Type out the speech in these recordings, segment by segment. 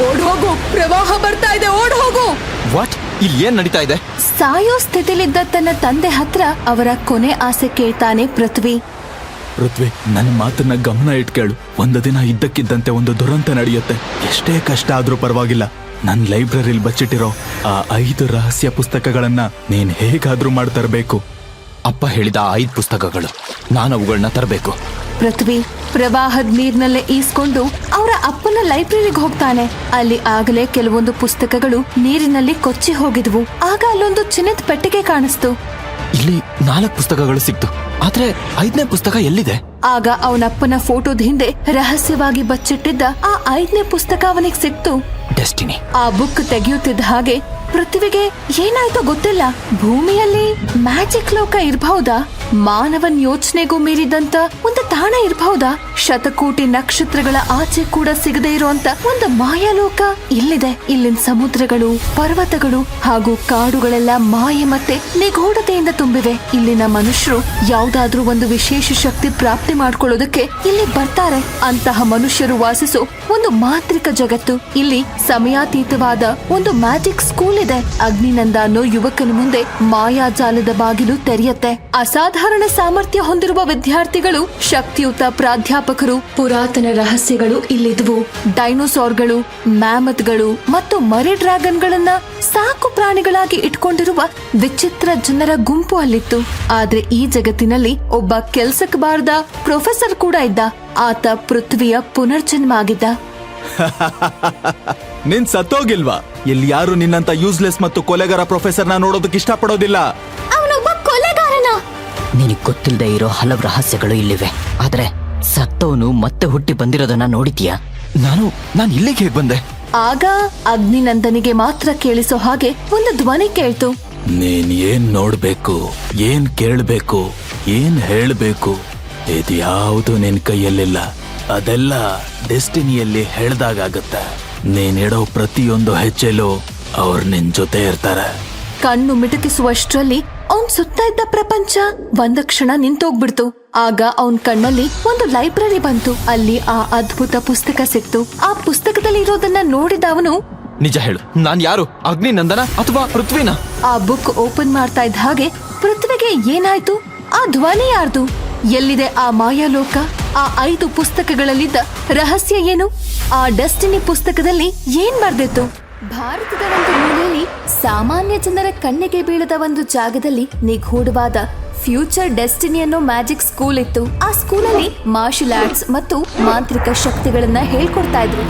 ಓಡ್ ಹೋಗು, ಪ್ರವಾಹ ಬರ್ತಾ ಇದೆ, ಓಡ್ ಹೋಗು. ವಾಟ್? ಇಲ್ಲಿ ಏನ್ ನಡೀತಾ ಇದೆ? ಸಾಯೋ ಸ್ಥಿತಿಲಿದ್ದ ತನ್ನ ತಂದೆ ಹತ್ರ ಅವರ ಕೊನೆ ಆಸೆ ಕೇಳ್ತಾನೆ ಪೃಥ್ವಿ. ಪೃಥ್ವಿ, ನನ್ನ ಮಾತನ್ನ ಗಮನ ಇಟ್ಕೇಳು. ಒಂದು ದಿನ ಇದ್ದಕ್ಕಿದ್ದಂತೆ ಒಂದು ದುರಂತ ನಡೆಯುತ್ತೆ. ಎಷ್ಟೇ ಕಷ್ಟ ಆದ್ರೂ ಪರವಾಗಿಲ್ಲ, ನನ್ನ ಲೈಬ್ರರಿಲಿ ಬಚ್ಚಿಟ್ಟಿರೋ ಆ 5 ರಹಸ್ಯ ಪುಸ್ತಕಗಳನ್ನ ನೀನ್ ಹೇಗಾದ್ರೂ ಮಾಡಿ ತರಬೇಕು. ಅಪ್ಪ ಹೇಳಿದ 5 ಪುಸ್ತಕಗಳು, ನಾನು ಅವುಗಳನ್ನ ತರಬೇಕು. ಪೃಥ್ವಿ ಪ್ರವಾಹದ ನೀರ್ನಲ್ಲೇ ಈಸ್ಕೊಂಡು ಅವರ ಅಪ್ಪನ ಲೈಬ್ರರಿಗೆ ಹೋಗ್ತಾನೆ. ಅಲ್ಲಿ ಆಗಲೇ ಕೆಲವೊಂದು ಪುಸ್ತಕಗಳು ನೀರಿನಲ್ಲಿ ಕೊಚ್ಚಿ ಹೋಗಿದ್ವು. ಆಗ ಅಲ್ಲೊಂದು ಚಿನ್ನದ ಪೆಟ್ಟಿಗೆ ಕಾಣಿಸ್ತು. ಇಲ್ಲಿ 4 ಪುಸ್ತಕಗಳು ಸಿಕ್ತು, ಆದ್ರೆ 5ನೇ ಪುಸ್ತಕ ಎಲ್ಲಿದೆ? ಆಗ ಅವನಪ್ಪನ ಫೋಟೋದ ಹಿಂದೆ ರಹಸ್ಯವಾಗಿ ಬಚ್ಚಿಟ್ಟಿದ್ದ ಆ 5ನೇ ಪುಸ್ತಕ ಅವನಿಗೆ ಸಿಕ್ತು. ಡೆಸ್ಟಿನಿ. ಆ ಬುಕ್ ತೆಗೆಯುತ್ತಿದ್ದ ಹಾಗೆ ಪೃಥ್ವಿಗೆ ಏನಾಯ್ತೋ ಗೊತ್ತಿಲ್ಲ. ಭೂಮಿಯಲ್ಲಿ ಮ್ಯಾಜಿಕ್ ಲೋಕ ಇರಬಹುದಾ? ಮಾನವನ್ ಯೋಚನೆಗೂ ಮೀರಿದಂತ ಒಂದು ತಾಣ ಇರಬಹುದಾ? ಶತಕೋಟಿ ನಕ್ಷತ್ರಗಳ ಆಚೆ ಕೂಡ ಸಿಗದೇ ಇರುವಂತ ಒಂದು ಮಾಯಾಲೋಕ ಇಲ್ಲಿದೆ. ಇಲ್ಲಿನ ಸಮುದ್ರಗಳು, ಪರ್ವತಗಳು ಹಾಗೂ ಕಾಡುಗಳೆಲ್ಲ ಮಾಯೆ ಮತ್ತೆ ನಿಗೂಢತೆಯಿಂದ ತುಂಬಿವೆ. ಇಲ್ಲಿನ ಮನುಷ್ಯರು ಯಾವ್ದಾದ್ರೂ ಒಂದು ವಿಶೇಷ ಶಕ್ತಿ ಪ್ರಾಪ್ತಿ ಮಾಡ್ಕೊಳ್ಳೋದಕ್ಕೆ ಇಲ್ಲಿ ಬರ್ತಾರೆ. ಅಂತಹ ಮನುಷ್ಯರು ವಾಸಿಸೋ ಒಂದು ಮಾಂತ್ರಿಕ ಜಗತ್ತು. ಇಲ್ಲಿ ಸಮಯಾತೀತವಾದ ಒಂದು ಮ್ಯಾಜಿಕ್ ಸ್ಕೂಲ್ ಇದೆ. ಅಗ್ನಿನಂದ ಅನ್ನೋ ಯುವಕನ ಮುಂದೆ ಮಾಯಾಜಾಲದ ಬಾಗಿಲು ತೆರೆಯುತ್ತೆ. ಅಸಾಧಾರಣ ಸಾಮರ್ಥ್ಯ ಹೊಂದಿರುವ ವಿದ್ಯಾರ್ಥಿಗಳು, ಶಕ್ತಿಯುತ ಪ್ರಾಧ್ಯಾಪಕರು, ಪುರಾತನ ರಹಸ್ಯಗಳು ಇಲ್ಲಿದ್ವು. ಡೈನೋಸಾರ್ಗಳು, ಮ್ಯಾಮತ್ಗಳು ಮತ್ತು ಮರಿ ಡ್ರ್ಯಾಗನ್ಗಳನ್ನ ಸಾಕು ಪ್ರಾಣಿಗಳಾಗಿ ಇಟ್ಕೊಂಡಿರುವ ವಿಚಿತ್ರ ಜನರ ಗುಂಪು ಅಲ್ಲಿತ್ತು. ಆದ್ರೆ ಈ ಜಗತ್ತಿನಲ್ಲಿ ಒಬ್ಬ ಕೆಲ್ಸಕ್ಕೆ ಬಾರದ ಪ್ರೊಫೆಸರ್ ಕೂಡ ಇದ್ದ. ಆತ ಪೃಥ್ವಿಯ ಪುನರ್ಜನ್ಮ ಆಗಿದ್ದ. ನಿನ್ ಸತ್ತೋಗಿಲ್ವಾ? ಇಲ್ಲಿ ಯಾರು ನಿನ್ನಂತ ಯೂಸ್ಲೆಸ್ ಮತ್ತು ಕೊಲೆಗಾರ ಪ್ರೊಫೆಸರ್ನ ನೋಡೋದಕ್ಕೆ ಇಷ್ಟಪಡೋದಿಲ್ಲ. ಅವನೊಬ್ಬ ಕೊಲೆಗಾರನ. ನಿನಗ್ ಗೊತ್ತಿಲ್ಲದೆ ಇರೋ ಹಲವು ರಹಸ್ಯಗಳು ಇಲ್ಲಿವೆ. ಆದ್ರೆ ಸತ್ತವನು ಮತ್ತೆ ಹುಟ್ಟಿ ಬಂದಿರೋದನ್ನ ನೋಡಿದ್ಯಾ? ನಾನು ಇಲ್ಲಿಗೆ ಹೇಗೆ ಬಂದೆ? ಆಗ ಅಗ್ನಿನಂದನಿಗೆ ಮಾತ್ರ ಕೇಳಿಸೋ ಹಾಗೆ ಒಂದು ಧ್ವನಿ ಕೇಳ್ತು. ನೀನ್ ಏನ್ ನೋಡ್ಬೇಕು, ಏನ್ ಕೇಳ್ಬೇಕು, ಏನ್ ಹೇಳ್ಬೇಕು, ಇದ್ಯಾವುದು ನಿನ್ ಕೈಯಲ್ಲಿಲ್ಲ. ಅದೆಲ್ಲ ಡೆಸ್ಟಿನಿಯಲ್ಲಿ ಹೇಳ್ದಾಗತ್ತೆ. ನೀನಿಡೋ ಪ್ರತಿಯೊಂದು ಹೆಜ್ಜೆಲೂ ಅವ್ರು ನಿನ್ ಜೊತೆ ಇರ್ತಾರೆ. ಕಣ್ಣು ಮಿಟುಕಿಸುವಷ್ಟರಲ್ಲಿ ಅವನ್ ಸುತ್ತ ಇದ್ದ ಪ್ರಪಂಚ ಒಂದ ಕ್ಷಣ ನಿಂತೋಗ್ಬಿಡ್ತು. ಆಗ ಅವನ್ ಕಣ್ಣಲ್ಲಿ ಒಂದು ಲೈಬ್ರರಿ ಬಂತು. ಅಲ್ಲಿ ಆ ಅದ್ಭುತ ಪುಸ್ತಕ ಸಿಕ್ತು. ಆ ಪುಸ್ತಕದಲ್ಲಿ ಇರೋದನ್ನ ನೋಡಿದ ಅವನು, ನಿಜ ಹೇಳು, ನಾನ್ ಯಾರು? ಅಗ್ನಿನಂದನ ಅಥವಾ ಪೃಥ್ವಿನ? ಆ ಬುಕ್ ಓಪನ್ ಮಾಡ್ತಾ ಇದ್ದ ಹಾಗೆ ಪೃಥ್ವಿಗೆ ಏನಾಯ್ತು? ಆ ಧ್ವನಿ ಯಾರ್ದು? ಎಲ್ಲಿದೆ ಆ ಮಾಯಾಲೋಕ? ಆ 5 ಪುಸ್ತಕಗಳಲ್ಲಿದ್ದ ರಹಸ್ಯ ಏನು? ಆ ಡೆಸ್ಟಿನಿ ಪುಸ್ತಕದಲ್ಲಿ ಏನ್ ಬರ್ದಿತ್ತು? ಭಾರತದ ಒಂದು ಮೂಲೆಯಲ್ಲಿ ಸಾಮಾನ್ಯ ಜನರ ಕಣ್ಣಿಗೆ ಬೀಳದ ಒಂದು ಜಾಗದಲ್ಲಿ ನಿಗೂಢವಾದ ಫ್ಯೂಚರ್ ಡೆಸ್ಟಿನಿ ಅನ್ನೋ ಮ್ಯಾಜಿಕ್ ಸ್ಕೂಲ್ ಇತ್ತು. ಆ ಸ್ಕೂಲಲ್ಲಿ ಮಾರ್ಷಲ್ ಆರ್ಟ್ಸ್ ಮತ್ತು ಮಾಂತ್ರಿಕ ಶಕ್ತಿಗಳನ್ನ ಹೇಳ್ಕೊಡ್ತಾ ಇದ್ರು.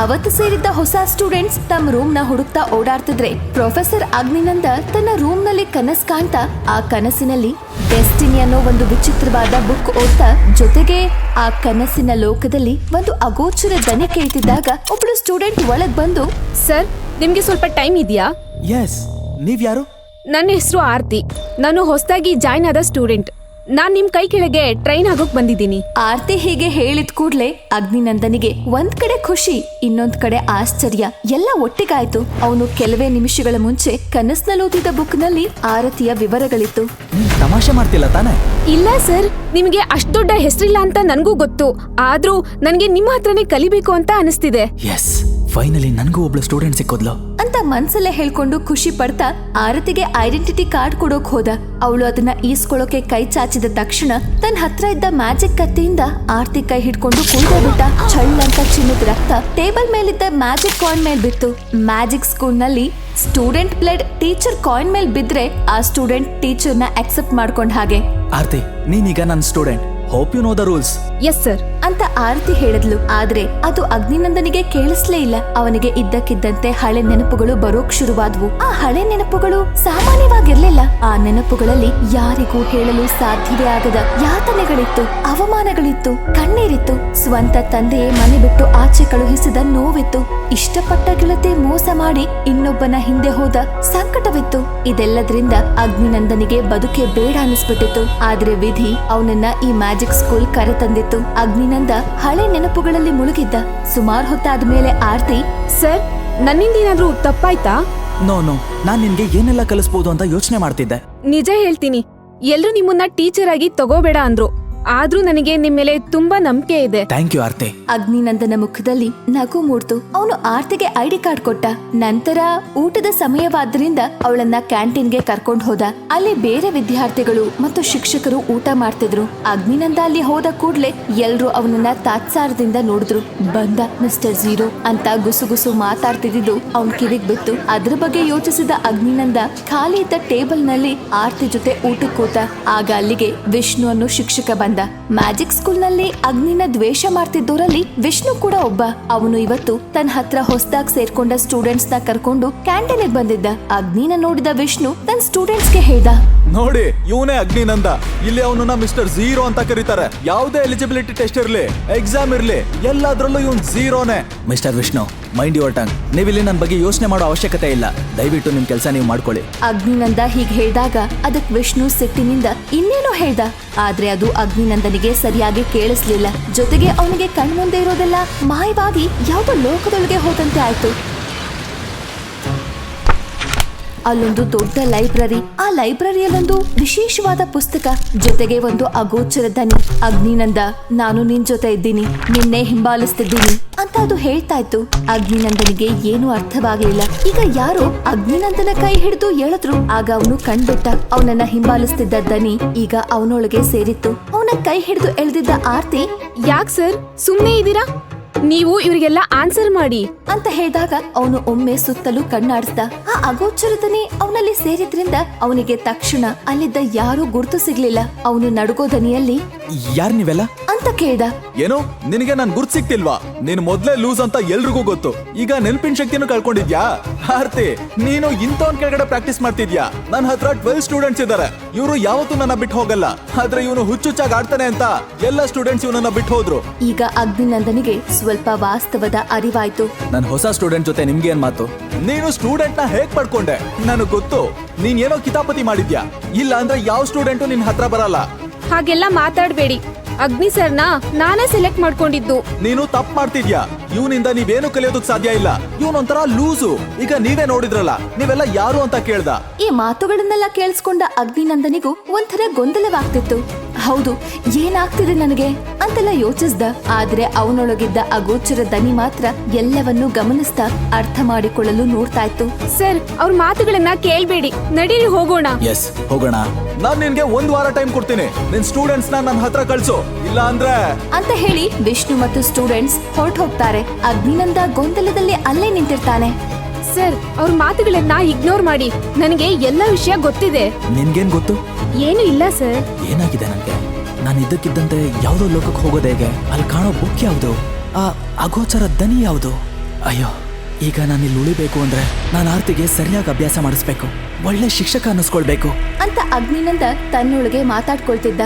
ಅವತ್ತು ಸೇರಿದ್ದ ಹೊಸ ಸ್ಟೂಡೆಂಟ್ಸ್ ತಮ್ಮ ರೂಮ್ ನ ಹುಡುಕ್ತಾ ಓಡಾಡ್ತಿದ್ರೆ ಪ್ರೊಫೆಸರ್ ಅಗ್ನಿನಂದ ತನ್ನ ರೂಮ್ ನಲ್ಲಿ ಕನಸು ಕಾಣ್ತಾ, ಆ ಕನಸಿನಲ್ಲಿ ಡೆಸ್ಟಿನಿ ಅನ್ನೋ ಒಂದು ವಿಚಿತ್ರವಾದ ಬುಕ್ ಓದ್ತಾ, ಜೊತೆಗೆ ಆ ಕನಸಿನ ಲೋಕದಲ್ಲಿ ಒಂದು ಅಗೋಚರ ದನಿ ಕೇಳ್ತಿದ್ದಾಗ ಒಬ್ಳು ಸ್ಟೂಡೆಂಟ್ ಒಳಗ್ ಬಂದು, ಸರ್, ನಿಮ್ಗೆ ಸ್ವಲ್ಪ ಟೈಮ್ ಇದೆಯಾ? ಎಸ್. ನೀವ್ಯಾರು? ನನ್ನ ಹೆಸರು ಆರ್ತಿ. ನಾನು ಹೊಸದಾಗಿ ಜಾಯ್ನ್ ಆದ ಸ್ಟೂಡೆಂಟ್. ನಾನ್ ನಿಮ್ ಕೈ ಕೆಳಗೆ ಟ್ರೈನ್ ಆಗೋಕ್ ಬಂದಿದ್ದೀನಿ. ಆರ್ತಿ ಹೀಗೆ ಹೇಳಿದ ಕೂಡ್ಲೆ ಅಗ್ನಿನಂದನಿಗೆ ಒಂದ್ ಕಡೆ ಖುಷಿ, ಇನ್ನೊಂದ್ ಕಡೆ ಆಶ್ಚರ್ಯ ಎಲ್ಲ ಒಟ್ಟಿಗಾಯ್ತು. ಅವನು ಕೆಲವೇ ನಿಮಿಷಗಳ ಮುಂಚೆ ಕನಸ್ನಲ್ಲಿ ಓದಿದ ಬುಕ್ ನಲ್ಲಿ ಆರತಿಯ ವಿವರಗಳಿತ್ತು. ತಮಾಷೆ ಮಾಡ್ತಿಲ್ಲ ತಾನೆ? ಇಲ್ಲ ಸರ್, ನಿಮ್ಗೆ ಅಷ್ಟ್ ದೊಡ್ಡ ಹೆಸರಿಲ್ಲ ಅಂತ ನನ್ಗೂ ಗೊತ್ತು. ಆದ್ರೂ ನನ್ಗೆ ನಿಮ್ಮ ಹತ್ರನೇ ಕಲಿಬೇಕು ಅಂತ ಅನಿಸ್ತಿದೆ. ಎಸ್, ಫೈನಲಿ ನನ್ಗೂ ಒಬ್ಳು ಸ್ಟೂಡೆಂಟ್ ಸಿಕ್ಕೋದ್ಲು ಅಂತ ಮನ್ಸಲ್ಲೇ ಹೇಳ್ಕೊಂಡು ಖುಷಿ ಪಡ್ತಾ ಆರತಿಗೆ ಐಡೆಂಟಿಟಿ ಕಾರ್ಡ್ ಕೊಡೋಕ್ ಹೋದ. ಅವಳು ಅದನ್ನ ಈಸ್ಕೊಳ್ಳೋಕೆ ಕೈ ಚಾಚಿದ ತಕ್ಷಣ ತನ್ನ ಹತ್ರ ಇದ್ದ ಮ್ಯಾಜಿಕ್ ಕತ್ತಿಯಿಂದ ಆರ್ತಿ ಕೈ ಹಿಡ್ಕೊಂಡು ಕುಯ್ದೇ ಬಿಟ್ಟ. ಚಳ್ಳಂತ ಚಿನ್ನದ ರಕ್ತ ಟೇಬಲ್ ಮೇಲಿದ್ದ ಮ್ಯಾಜಿಕ್ ಕಾಯಿನ್ ಮೇಲ್ ಬಿತ್ತು. ಮ್ಯಾಜಿಕ್ ಸ್ಕೂಲ್ ನಲ್ಲಿ ಸ್ಟೂಡೆಂಟ್ ಬ್ಲಡ್ ಟೀಚರ್ ಕಾಯಿನ್ ಮೇಲ್ ಬಿದ್ರೆ ಆ ಸ್ಟೂಡೆಂಟ್ ಟೀಚರ್ ನ ಅಕ್ಸೆಪ್ಟ್ ಮಾಡ್ಕೊಂಡ್ ಹಾಗೆ. ಆರ್ತಿ, ನೀನೀಗ ನನ್ನ student. Hope you know the rules. Yes sir ಅಂತ ಆರತಿ ಹೇಳಿದ್ಲು. ಆದ್ರೆ ಅದು ಅಗ್ನಿನಂದನಿಗೆ ಕೇಳಿಸ್ಲೇ ಇಲ್ಲ. ಅವನಿಗೆ ಇದ್ದಕ್ಕಿದ್ದಂತೆ ಹಳೆ ನೆನಪುಗಳು ಬರೋಕ್ ಶುರುವಾದ್ವು. ಆ ಹಳೆ ನೆನಪುಗಳು ಸಾಮಾನ್ಯವಾಗಿರ್ಲಿಲ್ಲ. ಆ ನೆನಪುಗಳಲ್ಲಿ ಯಾರಿಗೂ ಹೇಳಲು ಸಾಧ್ಯವೇ ಆಗದ ಯಾತನೆಗಳಿತ್ತು, ಅವಮಾನಗಳಿತ್ತು, ಕಣ್ಣೀರಿತ್ತು. ಸ್ವಂತ ತಂದೆಯೇ ಮನೆ ಬಿಟ್ಟು ಆಚೆ ಕಳುಹಿಸಿದ ನೋವಿತ್ತು. ಇಷ್ಟಪಟ್ಟ ಗೆಳತಿ ಮೋಸ ಮಾಡಿ ಇನ್ನೊಬ್ಬನ ಹಿಂದೆ ಹೋದ ಸಂಕಟವಿತ್ತು. ಇದೆಲ್ಲದ್ರಿಂದ ಅಗ್ನಿನಂದನಿಗೆ ಬದುಕೆ ಬೇಡ ಅನಿಸ್ಬಿಟ್ಟಿತ್ತು. ಆದ್ರೆ ವಿಧಿ ಅವನನ್ನ ಈ ಮ್ಯಾಜಿಕ್ ಸ್ಕೂಲ್ ಕರೆತಂದಿತ್ತು. ಅಗ್ನಿನಂದ ಹಳೆ ನೆನಪುಗಳಲ್ಲಿ ಮುಳುಗಿದ್ದ. ಸುಮಾರು ಹೊತ್ತಾದ್ಮೇಲೆ ಆರ್ತಿ, ಸರ್, ನನ್ನಿಂದ ಏನಾದ್ರೂ ತಪ್ಪಾಯ್ತಾ? ನೋ, ನಾನ್ ನಿನ್ಗೆ ಏನೆಲ್ಲ ಕಲಿಸ್ಬೋದು ಅಂತ ಯೋಚನೆ ಮಾಡ್ತಿದ್ದೆ. ನಿಜ ಹೇಳ್ತೀನಿ, ಎಲ್ರು ನಿಮ್ಮನ್ನ ಟೀಚರ್ ಆಗಿ ತಗೋಬೇಡ ಅಂದ್ರು. ಆದ್ರೂ ನನಗೆ ನಿಮ್ ಮೇಲೆ ತುಂಬಾ ನಂಬಿಕೆ ಇದೆ. ಥ್ಯಾಂಕ್ ಯು ಆರ್ತಿ. ಅಗ್ನಿನಂದನ ಮುಖದಲ್ಲಿ ನಗು ಮೂಡ್ತು. ಅವನು ಆರ್ತಿಗೆ ಐಡಿ ಕಾರ್ಡ್ ಕೊಟ್ಟ. ನಂತರ ಊಟದ ಸಮಯವಾದ್ರಿಂದ ಅವಳನ್ನ ಕ್ಯಾಂಟೀನ್ಗೆ ಕರ್ಕೊಂಡು ಹೋದ. ಅಲ್ಲಿ ಬೇರೆ ವಿದ್ಯಾರ್ಥಿಗಳು ಮತ್ತು ಶಿಕ್ಷಕರು ಊಟ ಮಾಡ್ತಿದ್ರು. ಅಗ್ನಿನಂದ ಅಲ್ಲಿ ಹೋದ ಕೂಡ್ಲೆ ಎಲ್ರು ಅವನನ್ನ ತಾತ್ಸಾರದಿಂದ ನೋಡಿದ್ರು. ಬಂದ ಮಿಸ್ಟರ್ ಝೀರೋ ಅಂತ ಗುಸುಗುಸು ಮಾತಾಡ್ತಿದ್ದು ಅವನ್ ಕಿವಿಗ್ ಬಿತ್ತು. ಅದ್ರ ಬಗ್ಗೆ ಯೋಚಿಸಿದ ಅಗ್ನಿನಂದ ಖಾಲಿ ಇದ್ದ ಟೇಬಲ್ ನಲ್ಲಿ ಆರ್ತಿ ಜೊತೆ ಊಟಕ್ಕೆ ಕೂತ. ಆಗ ಅಲ್ಲಿಗೆ ವಿಷ್ಣು ಅನ್ನೋ ಶಿಕ್ಷಕ ಬಂದ. ಮ್ಯಾಜಿಕ್ ಸ್ಕೂಲ್ ನಲ್ಲಿ ಅಗ್ನಿನ ದ್ವೇಷ ಮಾಡ್ತಿದ್ದೋರಲ್ಲಿ ವಿಷ್ಣು ಕೂಡ ಒಬ್ಬ. ಅವನು ಇವತ್ತು ತನ್ನ ಹತ್ರ ಹೊಸದಾಗಿ ಸೇರ್ಕೊಂಡ ಸ್ಟೂಡೆಂಟ್ಸ್ ನ ಕರ್ಕೊಂಡು ಕ್ಯಾಂಟೀನ್ ಬಂದಿದ್ದ. ಅಗ್ನಿನ ನೋಡಿದ ವಿಷ್ಣು ತನ್ನ ಸ್ಟೂಡೆಂಟ್ಸ್ ಗೆ ಹೇಳ್ದ, ನೋಡಿ ಇವನೇ ಅಗ್ನಿನಂದ. ಇಲ್ಲಿ ಅವನನ್ನ ಮಿಸ್ಟರ್ ಝೀರೋ ಅಂತ ಕರೀತಾರೆ. ಯಾವುದೇ ಎಲಿಜಿಬಿಲಿಟಿ ಟೆಸ್ಟ್ ಇರ್ಲಿ, ಎಕ್ಸಾಮ್ ಇರ್ಲಿ, ಎಲ್ಲಾದ್ರಲ್ಲೂ ಇವನ್ ಝೀರೋನೇ. Mister Vishnu, mind your tongue. ನೀವಿಲ್ಲಿ ನನ್ನ ಬಗ್ಗೆ ಯೋಚನೆ ಮಾಡೋ ಅವಶ್ಯಕತೆ ಇಲ್ಲ. ದಯವಿಟ್ಟು ನಿಮ್ ಕೆಲಸ ನೀವು ಮಾಡ್ಕೊಳ್ಳಿ. ಅಗ್ನಿನಂದ ಹೀಗ್ ಹೇಳ್ದಾಗ ಅದಕ್ ವಿಷ್ಣು ಸಿಟ್ಟಿನಿಂದ ಇನ್ನೇನೋ ಹೇಳ್ದ. ಆದ್ರೆ ಅದು ಅಗ್ನಿನಂದನಿಗೆ ಸರಿಯಾಗಿ ಕೇಳಿಸ್ಲಿಲ್ಲ. ಜೊತೆಗೆ ಅವನಿಗೆ ಕಣ್ಮುಂದೆ ಇರೋದೆಲ್ಲ ಮಾಯವಾಗಿ ಯಾವ್ದೋ ಲೋಕದೊಳಗೆ ಹೋದಂತೆ ಆಯ್ತು. ಅಲ್ಲೊಂದು ದೊಡ್ಡ ಲೈಬ್ರರಿ. ಆ ಲೈಬ್ರರಿಯಲ್ಲೊಂದು ವಿಶೇಷವಾದ ಪುಸ್ತಕ, ಜೊತೆಗೆ ಒಂದು ಅಗೋಚರ ದನಿ. ಅಗ್ನಿನಂದ, ನಾನು ನಿನ್ ಜೊತೆ ಇದ್ದೀನಿ, ನಿನ್ನೆ ಹಿಂಬಾಲಿಸ್ತಿದ್ದೀನಿ ಅಂತ ಅದು ಹೇಳ್ತಾ ಇತ್ತು. ಅಗ್ನಿನಂದನಿಗೆ ಏನು ಅರ್ಥವಾಗಲಿಲ್ಲ. ಈಗ ಯಾರೋ ಅಗ್ನಿನಂದನ ಕೈ ಹಿಡಿದು ಎಳೆದ್ರು. ಆಗ ಅವನು ಕಣ್ಬಿಟ್ಟ. ಅವನನ್ನ ಹಿಂಬಾಲಿಸ್ತಿದ್ದ ದನಿ ಈಗ ಅವನೊಳಗೆ ಸೇರಿತ್ತು. ಅವನ ಕೈ ಹಿಡಿದು ಎಳೆದಿದ್ದ ಆರ್ತಿ, ಯಾಕ್ ಸರ್ ಸುಮ್ನೆ ಇದೀರಾ? ನೀವು ಇವ್ರಿಗೆಲ್ಲ ಆನ್ಸರ್ ಮಾಡಿ ಅಂತ ಹೇಳಿದಾಗ ಅವನು ಒಮ್ಮೆ ಸುತ್ತಲೂ ಕಣ್ಣಾಡಿಸ್ದ. ಆ ಅಗೋಚರದನೆ ಅವನಲ್ಲಿ ಸೇರಿದ್ರಿಂದ ಅವನಿಗೆ ತಕ್ಷಣ ಅಲ್ಲಿದ್ದ ಯಾರೂ ಗುರ್ತು ಸಿಗ್ಲಿಲ್ಲ. ಅವನು ನಡುಗೋ ದನಿಯಲ್ಲಿ, ಯಾರ್ ನೀವೆಲ್ಲ ಅಂತ ಕೇಳ್ದ. ಏನು ನಿನಗೆ ನನ್ ಗುರ್ತ್ ಸಿಕ್ತಿಲ್ವಾ? ನೀನು ಮೊದ್ಲೇ ಲೂಸ್ ಅಂತ ಎಲ್ರಿಗೂ ಗೊತ್ತು. ಈಗ ನೆನಪಿನ ಶಕ್ತಿನೂ ಕಳ್ಕೊಂಡಿದ್ಯಾ? ಆರ್ತಿ, ನೀನು ಇಂಥವನ್ ಕೆಳಗಡೆ ಪ್ರಾಕ್ಟೀಸ್ ಮಾಡ್ತಿದ್ಯಾ? ನನ್ನ ಹತ್ರ 12 ಸ್ಟೂಡೆಂಟ್ಸ್ ಇದಾರೆ. ಇವರು ಯಾವತ್ತೂ ನನ್ನ ಬಿಟ್ಟು ಹೋಗಲ್ಲ. ಆದ್ರೆ ಇವನು ಹುಚ್ಚುಚ್ಚಾಗಿ ಆಡ್ತಾನೆ ಅಂತ ಎಲ್ಲ ಸ್ಟೂಡೆಂಟ್ಸ್ ಇವನನ್ನ ಬಿಟ್ಟು ಹೋದ್ರು. ಈಗ ಅಗ್ನಿನಂದನಿಗೆ ಸ್ವಲ್ಪ ವಾಸ್ತವದ ಅರಿವಾಯ್ತು. ನನ್ ಹೊಸ ಸ್ಟೂಡೆಂಟ್ ಜೊತೆ ನಿಮ್ಗೆ ಏನ್ ಮಾತು? ನೀನು ಸ್ಟೂಡೆಂಟ್ ನ ಹೇಗ್ ಪಡ್ಕೊಂಡೆ? ನನಗ್ ಗೊತ್ತು ನೀನ್ ಏನೋ ಕಿತಾಪತಿ ಮಾಡಿದ್ಯಾ. ಇಲ್ಲ ಅಂದ್ರೆ ಯಾವ ಸ್ಟೂಡೆಂಟು ನಿನ್ ಹತ್ರ ಬರಲ್ಲ. ಹಾಗೆಲ್ಲ ಮಾತಾಡ್ಬೇಡಿ. ಅಗ್ನಿ ಸರ್ನ ನಾನೇ ಸೆಲೆಕ್ಟ್ ಮಾಡ್ಕೊಂಡಿದ್ದು. ನೀನು ತಪ್ಪು ಮಾಡ್ತಿದ್ಯಾ. ಇವನಿಂದ ನೀವೇನು ಕಲಿಯೋದಕ್ ಸಾಧ್ಯ ಇಲ್ಲ. ಇವನೊಂಥರ ಲೂಸು. ಈಗ ನೀವೇ ನೋಡಿದ್ರಲ್ಲ, ನೀವೆಲ್ಲ ಯಾರು ಅಂತ ಕೇಳ್ದ. ಈ ಮಾತುಗಳನ್ನೆಲ್ಲ ಕೇಳಿಸ್ಕೊಂಡ ಅಗ್ನಿನಂದನಿಗೂ ಒಂಥರ ಗೊಂದಲವಾಗ್ತಿತ್ತು. ಹೌದು, ಏನಾಗ್ತಿದೆ ನನಗೆ ಅಂತೆಲ್ಲ ಯೋಚಿಸ್ದ. ಆದ್ರೆ ಅವನೊಳಗಿದ್ದ ಅಗೋಚರ ದನಿ ಮಾತ್ರ ಎಲ್ಲವನ್ನೂ ಗಮನಿಸ್ತಾ ಅರ್ಥ ಮಾಡಿಕೊಳ್ಳಲು ನೋಡ್ತಾ ಇತ್ತು. ಸರ್, ಅವ್ರ ಮಾತುಗಳನ್ನ ಕೇಳ್ಬೇಡಿ. ನಡೀರಿ ಹೋಗೋಣ. ಎಸ್, ಹೋಗೋಣ. ನಾನ್ ನಿನ್ಗೆ 1 ವಾರ ಟೈಮ್ ಕೊಡ್ತೀನಿ. ನಿನ್ ಸ್ಟೂಡೆಂಟ್ಸ್ ನನ್ನ ಹತ್ರ ಕಳ್ಸು. ಇಲ್ಲ ಅಂದ್ರೆ ಅಂತ ಹೇಳಿ ವಿಷ್ಣು ಮತ್ತು ಸ್ಟೂಡೆಂಟ್ಸ್ ಹೊರಟು ಹೋಗ್ತಾರೆ. ಅಗ್ನಿನಂದ ಗೊಂದಲದಲ್ಲಿ ಅಲ್ಲೇ ನಿಂತಿರ್ತಾನೆ. ಸರ್, ಅವ್ರ ಮಾತುಗಳನ್ನ ಇಗ್ನೋರ್ ಮಾಡಿ. ನನಗೆ ಎಲ್ಲ ವಿಷಯ ಗೊತ್ತಿದೆ. ನಿನ್ಗೇನ್ ಗೊತ್ತು? ಏನು ಇಲ್ಲ ಸರ್. ಏನಾಗಿದೆ ನನ್ಗೆ? ನಾನು ಇದ್ದಕ್ಕಿದ್ದಂತೆ ಯಾವ್ದೋ ಲೋಕಕ್ಕೆ ಹೋಗೋದು ಹೇಗೆ? ಅಲ್ಲಿ ಕಾಣೋ ಬುಕ್ ಯಾವ್ದು? ಆ ಅಗೋಚರ ದನಿ ಯಾವ್ದು? ಅಯ್ಯೋ, ಈಗ ನಾನು ಇಲ್ಲಿ ಉಳಿಬೇಕು ಅಂದ್ರೆ ನಾನು ಆರ್ತಿಗೆ ಸರಿಯಾಗಿ ಅಭ್ಯಾಸ ಮಾಡಿಸ್ಬೇಕು. ಒಳ್ಳೆ ಶಿಕ್ಷಕ ಅನ್ನಿಸ್ಕೊಳ್ಬೇಕು ಅಂತ ಅಗ್ನಿನಂದ ತನ್ನೊಳಗೆ ಮಾತಾಡ್ಕೊಳ್ತಿದ್ದ.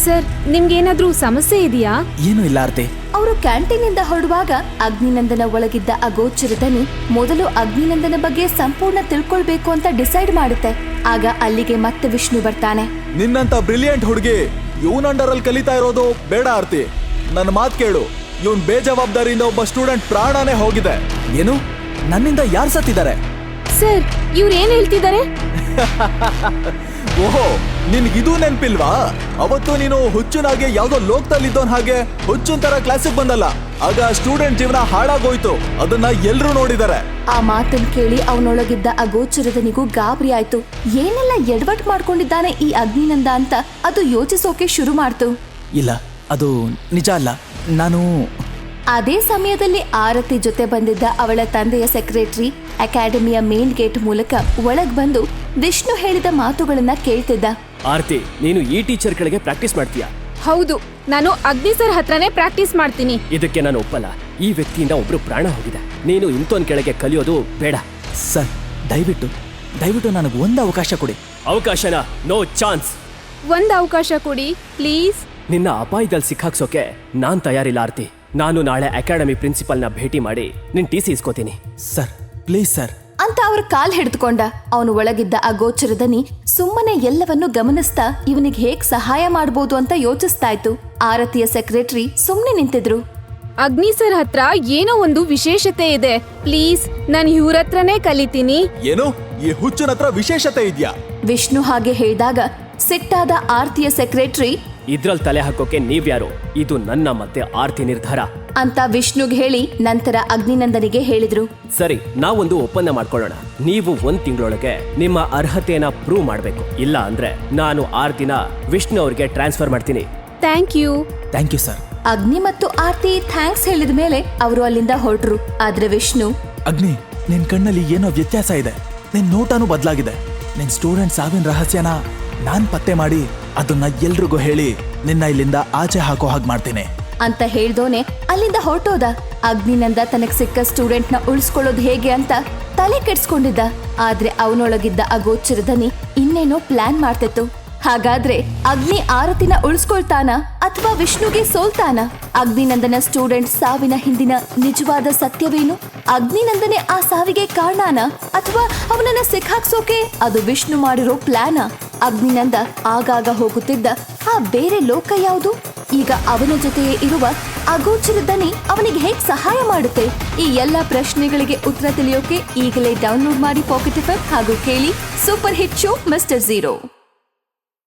ಸರ್, ನಿಮ್ಗೇನಾದ್ರೂ ಸಮಸ್ಯೆ ಇದೆಯಾ? ಏನೂ ಇಲ್ಲ ಆರ್ತಿ. ಅವರು ಕ್ಯಾಂಟೀನ್ ಇಂದ ಹೊರಡುವಾಗ ಅಗ್ನಿನಂದನ ಒಳಗಿದ್ದ ಅಗೋಚರ ದನಿ ಮೊದಲು ಅಗ್ನಿನಂದನ ಬಗ್ಗೆ ಸಂಪೂರ್ಣ ತಿಳ್ಕೊಳ್ಬೇಕು ಅಂತ ಡಿಸೈಡ್ ಮಾಡುತ್ತೆ. ಆಗ ಅಲ್ಲಿಗೆ ಮತ್ತೆ ವಿಷ್ಣು ಬರ್ತಾನೆ. ನಿನ್ನಂತ ಬ್ರಿಲಿಯಂಟ್ ಹುಡುಗಿ ಇವನ್ ಅಂಡರ್ ಅಲ್ಲಿ ಕಲಿತಾ ಇರೋದು ಬೇಡ ಆರ್ತಿ. ನನ್ನ ಮಾತು ಕೇಳು. ಇವನ್ ಬೇಜವಾಬ್ದಾರಿಯಿಂದ ಒಬ್ಬ ಸ್ಟೂಡೆಂಟ್ ಪ್ರಾಣನೇ ಹೋಗಿದೆ. ಏನು? ನನ್ನಿಂದ ಯಾರು ಸತ್ತಿದ್ದಾರೆ? ಸರ್, ಇವ್ರು ಏನ್ ಹೇಳ್ತಿದ್ದಾರೆ? ಓಹೋ, ನಿನ್ಗಿದು ನೆನ್ಪಿಲ್ವಾ? ಅವತ್ತು ನೀನು ಹುಚ್ಚುನಾಗೆ ಯಾವ್ದೋ ಲೋಕದಲ್ಲಿದ್ದವನ್ ಹಾಗೆ ಹುಚ್ಚುನ್ ತರ ಕ್ಲಾಸಿಗೆ ಬಂದಲ್ಲ, ಆಗ ಸ್ಟೂಡೆಂಟ್ ಜೀವನ ಹಾಳಾಗೋಯ್ತು. ಅದನ್ನ ಎಲ್ರೂ ನೋಡಿದ್ದಾರೆ. ಆ ಮಾತನ್ನ ಕೇಳಿ ಅವನೊಳಗಿದ್ದ ಅಗೋಚರದನಿಗೂ ಗಾಬರಿ ಆಯ್ತು. ಏನೆಲ್ಲ ಎಡವಟ್ ಮಾಡ್ಕೊಂಡಿದ್ದಾನೆ ಈ ಅಗ್ನಿನಂದ ಅಂತ ಅದು ಯೋಚಿಸೋಕೆ ಶುರು ಮಾಡ್ತು. ಇಲ್ಲ, ಅದು ನಿಜ ಅಲ್ಲ. ನಾನು ಅದೇ ಸಮಯದಲ್ಲಿ ಆರತಿ ಜೊತೆ ಬಂದಿದ್ದ ಅವಳ ತಂದೆಯ ಸೆಕ್ರೆಟರಿ ಅಕಾಡೆಮಿಯ ಮೇನ್ ಗೇಟ್ ಮೂಲಕ ಒಳಗ್ ಬಂದು ವಿಷ್ಣು ಹೇಳಿದ ಮಾತುಗಳನ್ನ ಕೇಳ್ತಿದ್ದ. ಆರ್ತಿ, ನೀನು ಈ ಟೀಚರ್ ಕೆಳಗೆ ಪ್ರಾಕ್ಟೀಸ್ ಮಾಡ್ತೀಯಾ? ಹೌದು, ನಾನು ಅಗ್ನಿ ಸರ್ ಹತ್ರನೇ ಪ್ರಾಕ್ಟೀಸ್ ಮಾಡ್ತೀನಿ. ಇದಕ್ಕೆ ನಾನು ಒಪ್ಪಲ್ಲ. ಈ ವ್ಯಕ್ತಿಯಿಂದ ಒಬ್ರು ಪ್ರಾಣ ಹೋಗಿದೆ. ನೀನು ಇಂಥೊಂದ್ ಕೆಳಗೆ ಕಲಿಯೋದು ಬೇಡ. ಸರ್, ದಯವಿಟ್ಟು ನನಗೆ ಒಂದು ಅವಕಾಶ ಕೊಡಿ. ಅವಕಾಶನ? No chance. ಒಂದ್ ಅವಕಾಶ ಕೊಡಿ ಪ್ಲೀಸ್. ನಿನ್ನ ಅಪಾಯದಲ್ಲಿ ಸಿಕ್ಕಾಕ್ಸೋಕೆ ನಾನ್ ತಯಾರಿಲ್ಲ ಆರ್ತಿ. ನಾನು ನಾಳೆ ಅಕಾಡೆಮಿ ಪ್ರಿನ್ಸಿಪಲ್ನ ಭೇಟಿ ಮಾಡಿ ನಿನ್ TC ಇಸ್ಕೋತೀನಿ. ಸರ್, ಪ್ಲೀಸ್ ಸರ್ ಅಂತ ಅವ್ರ ಕಾಲ್ ಹಿಡಿದುಕೊಂಡ. ಅವನು ಒಳಗಿದ್ದ ಅಗೋಚರ ದನಿ ಸುಮ್ಮನೆ ಎಲ್ಲವನ್ನೂ ಗಮನಿಸ್ತಾ ಇವನಿಗೆ ಹೇಗ್ ಸಹಾಯ ಮಾಡ್ಬೋದು ಅಂತ ಯೋಚಿಸ್ತಾ ಇತ್ತು. ಆರತಿಯ ಸೆಕ್ರೆಟರಿ ಸುಮ್ನೆ ನಿಂತಿದ್ರು. ಅಗ್ನಿ ಸರ್ ಹತ್ರ ಏನೋ ಒಂದು ವಿಶೇಷತೆ ಇದೆ. ಪ್ಲೀಸ್, ನಾನು ಇವ್ರ ಹತ್ರನೇ ಕಲಿತೀನಿ. ಏನು? ಈ ಹುಚ್ಚನ ಹತ್ರ ವಿಶೇಷತೆ ಇದ್ಯಾ? ವಿಷ್ಣು ಹಾಗೆ ಹೇಳಿದಾಗ ಸಿಟ್ಟಾದ ಆರತಿಯ ಸೆಕ್ರೆಟರಿ ಇದ್ರಲ್ಲಿ ತಲೆ ಹಾಕೋಕೆ ನೀವ್ಯಾರು? ಇದು ನನ್ನ ಮತ್ತೆ ಆರ್ತಿ ನಿರ್ಧಾರ ಅಂತ ವಿಷ್ಣುಗ್ ಹೇಳಿ ನಂತರ ಅಗ್ನಿನಂದನಿಗೆ ಹೇಳಿದ್ರು. ಸರಿ, ನಾವೊಂದು ಒಪ್ಪಂದ ಮಾಡ್ಕೊಳ್ಳೋಣ. ನೀವು 1 ತಿಂಗಳೊಳಗೆ ನಿಮ್ಮ ಅರ್ಹತೆನ ಪ್ರೂವ್ ಮಾಡ್ಬೇಕು. ಇಲ್ಲ ಅಂದ್ರೆ ನಾನು ಆರ್ತಿನ ವಿಷ್ಣು ಅವ್ರಿಗೆ ಟ್ರಾನ್ಸ್ಫರ್ ಮಾಡ್ತೀನಿ. Thank you. Thank you sir. Agni ಮತ್ತು ಆರ್ತಿ ಥ್ಯಾಂಕ್ಸ್ ಹೇಳಿದ ಮೇಲೆ ಅವರು ಅಲ್ಲಿಂದ ಹೊರಟ್ರು. ಆದ್ರೆ ವಿಷ್ಣು, ಅಗ್ನಿ, ನಿನ್ ಕಣ್ಣಲ್ಲಿ ಏನೋ ವ್ಯತ್ಯಾಸ ಇದೆ. ನಿನ್ ನೋಟನೂ ಬದಲಾಗಿದೆ. ನಿನ್ ಸ್ಟೂಡೆಂಟ್ ಸಾವಿನ ರಹಸ್ಯನ ನಾನ್ ಪತ್ತೆ ಮಾಡಿ ಅದನ್ನ ಎಲ್ರಿಗೂ ಹೇಳಿ ನಿನ್ನ ಇಲ್ಲಿಂದ ಆಚೆ ಹಾಕೋ ಹಾಗೆ ಮಾಡ್ತೀನಿ ಅಂತ ಹೇಳ್ದೋನೆ ಅಲ್ಲಿಂದ ಹೊರಟೋದ. ಅಗ್ನಿನಂದ ತನಗ್ ಸಿಕ್ಕ ಸ್ಟೂಡೆಂಟ್ ನ ಉಳಿಸ್ಕೊಳ್ಳೋದು ಹೇಗೆ ಅಂತ ತಲೆ ಕೆಡ್ಸ್ಕೊಂಡಿದ್ದ. ಆದ್ರೆ ಅವನೊಳಗಿದ್ದ ಅಗೋಚರ ದನಿ ಇನ್ನೇನೋ ಪ್ಲಾನ್ ಮಾಡ್ತಿತ್ತು. ಹಾಗಾದ್ರೆ ಅಗ್ನಿ ಆರತಿನ ಉಳಿಸ್ಕೊಳ್ತಾನ ಅಥವಾ ವಿಷ್ಣುಗೆ ಸೋಲ್ತಾನ? ಅಗ್ನಿನಂದನ ಸ್ಟೂಡೆಂಟ್ ಸಾವಿನ ಹಿಂದಿನ ನಿಜವಾದ ಸತ್ಯವೇನು? ಅಗ್ನಿನಂದನೆ ಆ ಸಾವಿಗೆ ಕಾರಣನ ಅಥವಾ ಅವನನ್ನ ಸಿಕ್ಕಾಕ್ಸೋಕೆ ಅದು ವಿಷ್ಣು ಮಾಡಿರೋ ಪ್ಲಾನ? ಅಗ್ನಿನಂದ ಆಗಾಗ ಹೋಗುತ್ತಿದ್ದ ಆ ಬೇರೆ ಲೋಕ ಯಾವುದು? ಈಗ ಅವನ ಜೊತೆಯೇ ಇರುವ ಅಗೋಚರ ದನಿ ಅವನಿಗೆ ಹೇಗ್ ಸಹಾಯ ಮಾಡುತ್ತೆ? ಈ ಎಲ್ಲ ಪ್ರಶ್ನೆಗಳಿಗೆ ಉತ್ತರ ತಿಳಿಯೋಕೆ ಈಗಲೇ ಡೌನ್ಲೋಡ್ ಮಾಡಿ ಪಾಕೆಟ್ ಎಫ್ಎಂ ಹಾಗೂ ಕೇಳಿ super hit show mister zero.